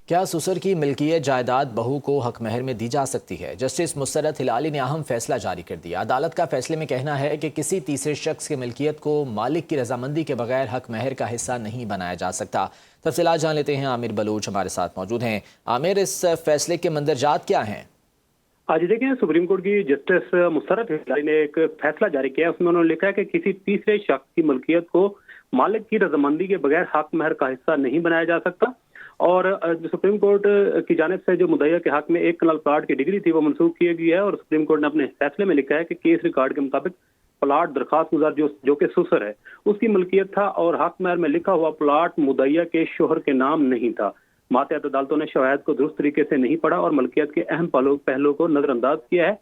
क्या ससुर की मिल्कियत जायदाद बहू को हक महर में दी जा सकती है? जस्टिस मुसर्रत हिलाली ने अहम फैसला जारी कर दिया। अदालत का फैसले में कहना है कि किसी तीसरे शख्स की मिल्कियत को मालिक की रजामंदी के बगैर हक महर का हिस्सा नहीं बनाया जा सकता। तफसीलात जान लेते हैं। आमिर बलोच हमारे साथ मौजूद हैं। आमिर, इस फैसले के मंदरजात क्या हैं? आज देखें, सुप्रीम कोर्ट की जस्टिस मुसर्रत हिलाली ने एक फैसला जारी किया। उसमें उन्होंने लिखा है कि किसी तीसरे शख्स की मिल्कियत को मालिक की रजामंदी के बगैर हक महर का हिस्सा नहीं बनाया जा सकता। और सुप्रीम कोर्ट की जानिब से जो मुद्दईया के हक में 1 कनाल प्लाट की डिग्री थी वो मनसूख की गई है। और सुप्रीम कोर्ट ने अपने फैसले में लिखा है कि केस रिकॉर्ड के मुताबिक प्लाट दरखास्त गुजार जो कि ससुर है उसकी मिल्कियत था और हक महर में लिखा हुआ प्लाट मुद्दईया के शोहर के नाम नहीं था। मातहत अदालतों ने शवायद को दुरुस्त तरीके से नहीं पढ़ा और मलकियत के अहम पहलुओं को नजरअंदाज किया है।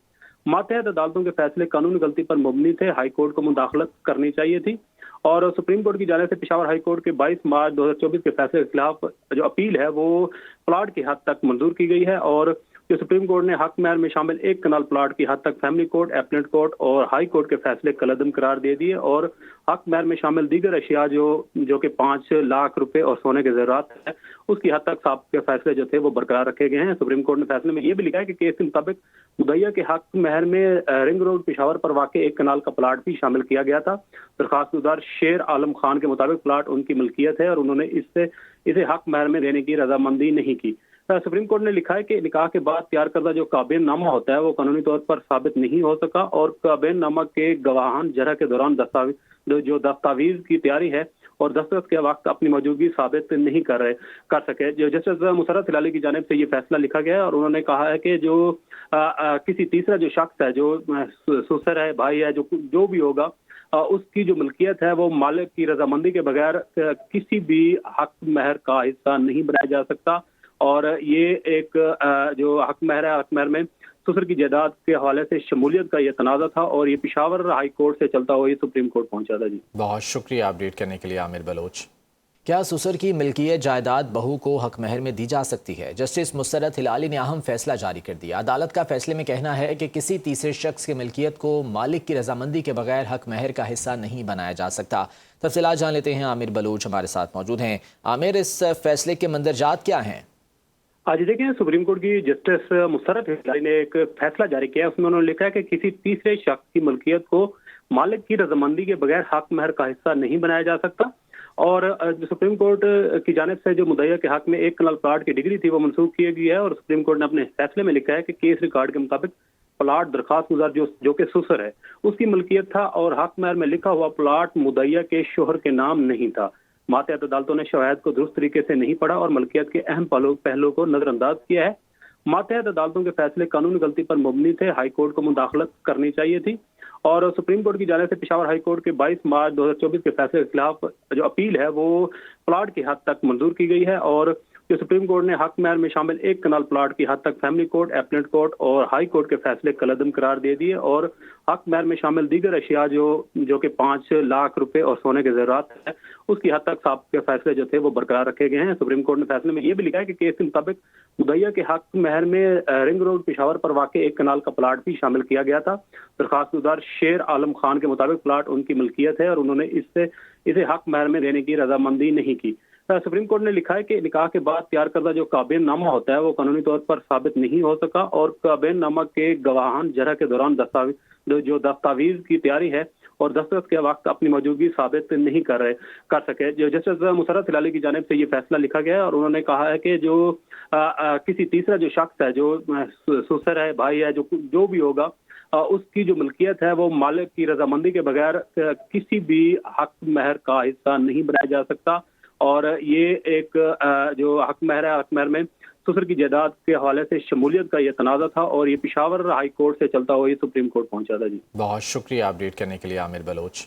मातहत अदालतों के फैसले कानूनी गलती पर मुबनी थे। हाई कोर्ट को मुदाखलत करनी चाहिए थी। और सुप्रीम कोर्ट की जानिब से पेशावर हाई कोर्ट के 22 मार्च 2024 के फैसले के खिलाफ जो अपील है वो प्लाट की हद तक मंजूर की गई है। और जो सुप्रीम कोर्ट ने हक महर में शामिल 1 कनाल प्लाट की हद तक फैमिली कोर्ट, अपीलेट कोर्ट और हाई कोर्ट के फैसले कलअदम करार दे दिए। और हक महर में शामिल दीगर अशिया जो कि 5 लाख रुपए और सोने के ज़ेवरात है उसकी हद तक साहब के फैसले जो थे वो बरकरार रखे गए हैं। सुप्रीम कोर्ट ने फैसले में ये भी लिखा है कि केस के मुताबिक मुद्दईया के हक महर में रिंग रोड पेशावर पर वाक़ 1 कनाल का प्लाट भी शामिल किया गया था। दरखास्त गुजार शेर आलम खान के मुताबिक प्लाट उनकी मिल्कियत है और उन्होंने इसे हक महर में देने की रजामंदी नहीं की। सुप्रीम कोर्ट ने लिखा है कि निकाह के बाद तैयार करदा जो काबिन नामा होता है वो कानूनी तौर पर साबित नहीं हो सका और काबिन नामा के गवाहान जरह के दौरान जो दस्तावेज की तैयारी है और दस्तखत के वक्त अपनी मौजूदगी साबित नहीं कर सके। जो जस्टिस मुसर्रत हिलाली की जानिब से ये फैसला लिखा गया है और उन्होंने कहा है कि जो किसी तीसरा जो शख्स है, जो ससुर है, भाई है, जो भी होगा, उसकी जो मिल्कियत है वो मालिक की रजामंदी के बगैर किसी भी हक महर का हिस्सा नहीं बनाया जा सकता। और ये एक जो हक महर है, हक महर में ससुर की जायदाद के हवाले से शमूलियत का ये तनाज़ा था और ये पेशावर हाई कोर्ट से चलता हुआ ये सुप्रीम कोर्ट पहुंचा था। जी, बहुत शुक्रिया अपडेट करने के लिए आमिर बलोच। क्या ससुर की मिल्कियत जायदाद बहू को हक महर में दी जा सकती है? जस्टिस मुसर्रत हिलाली ने अहम फैसला जारी कर दिया। अदालत का फैसले में कहना है कि किसी तीसरे शख्स की मिल्कियत को मालिक की रजामंदी के बगैर हक महर का हिस्सा नहीं बनाया जा सकता। तफसीलात जान लेते हैं। आमिर बलोच हमारे साथ मौजूद हैं। आमिर, इस फैसले के मंदरजात क्या हैं? आज देखें, सुप्रीम कोर्ट की जस्टिस मुसर्रत हिलाली ने एक फैसला जारी किया। उसमें उन्होंने लिखा है कि किसी तीसरे शख्स की मिल्कियत को मालिक की रजामंदी के बगैर हक महर का हिस्सा नहीं बनाया जा सकता। और सुप्रीम कोर्ट की जानिब से जो मुद्दईया के हक में 1 कनाल प्लाट की डिग्री थी वो मनसूख की गई है। और सुप्रीम कोर्ट ने अपने फैसले में लिखा है कि केस रिकॉर्ड के मुताबिक प्लाट दरखास्त गुजार जो कि ससुर है उसकी मिल्कियत था और हक महर में लिखा हुआ प्लाट मुद्दईया के शोहर के नाम नहीं था। मातहत अदालतों ने शवायद को दुरुस्त तरीके से नहीं पढ़ा और मलकियत के अहम पहलुओं को नजरअंदाज किया है। मातहत अदालतों के फैसले कानूनी गलती पर मुबनी थे। हाई कोर्ट को मुदाखलत करनी चाहिए थी। और सुप्रीम कोर्ट की जानिब से पेशावर हाई कोर्ट के 22 मार्च 2024 के फैसले के खिलाफ जो अपील है वो प्लाट की हद तक मंजूर की गई है। और जो सुप्रीम कोर्ट ने हक महर में शामिल 1 कनाल प्लाट की हद तक फैमिली कोर्ट, अपीलेट कोर्ट और हाई कोर्ट के फैसले कलअदम करार दे दिए। और हक महर में शामिल दीगर अशिया जो कि 5 लाख रुपए और सोने के ज़ेवरात है उसकी हद तक साहब के फैसले जो थे वो बरकरार रखे गए हैं। सुप्रीम कोर्ट ने फैसले में ये भी लिखा है कि केस के मुताबिक मुद्दईया के हक महर में रिंग रोड पेशावर पर वाक़ 1 कनाल का प्लाट भी शामिल किया गया था। दरखास्त गुजार शेर आलम खान के मुताबिक प्लाट उनकी मिल्कियत है और उन्होंने इसे हक महर में देने की रजामंदी नहीं की। सुप्रीम कोर्ट ने लिखा है कि निकाह के बाद तैयार करदा जो काबिन नामा होता है वो कानूनी तौर पर साबित नहीं हो सका और काबिन नामा के गवाहान जरह के दौरान जो दस्तावेज की तैयारी है और दस्तखत के वक्त अपनी मौजूदगी साबित नहीं कर सके। जो जस्टिस मुसर्रत हिलाली की जानिब से ये फैसला लिखा गया है और उन्होंने कहा है कि जो किसी तीसरा जो शख्स है, जो ससुर है, भाई है, जो भी होगा, उसकी जो मिल्कियत है वो मालिक की रजामंदी के बगैर किसी भी हक महर का हिस्सा नहीं बनाया जा सकता। और ये एक जो हक महर है, हक महर में ससुर की जायदाद के हवाले से शमूलियत का ये तनाज़ा था और ये पेशावर हाई कोर्ट से चलता हुआ ये सुप्रीम कोर्ट पहुंचा था। जी, बहुत शुक्रिया अपडेट करने के लिए आमिर बलोच।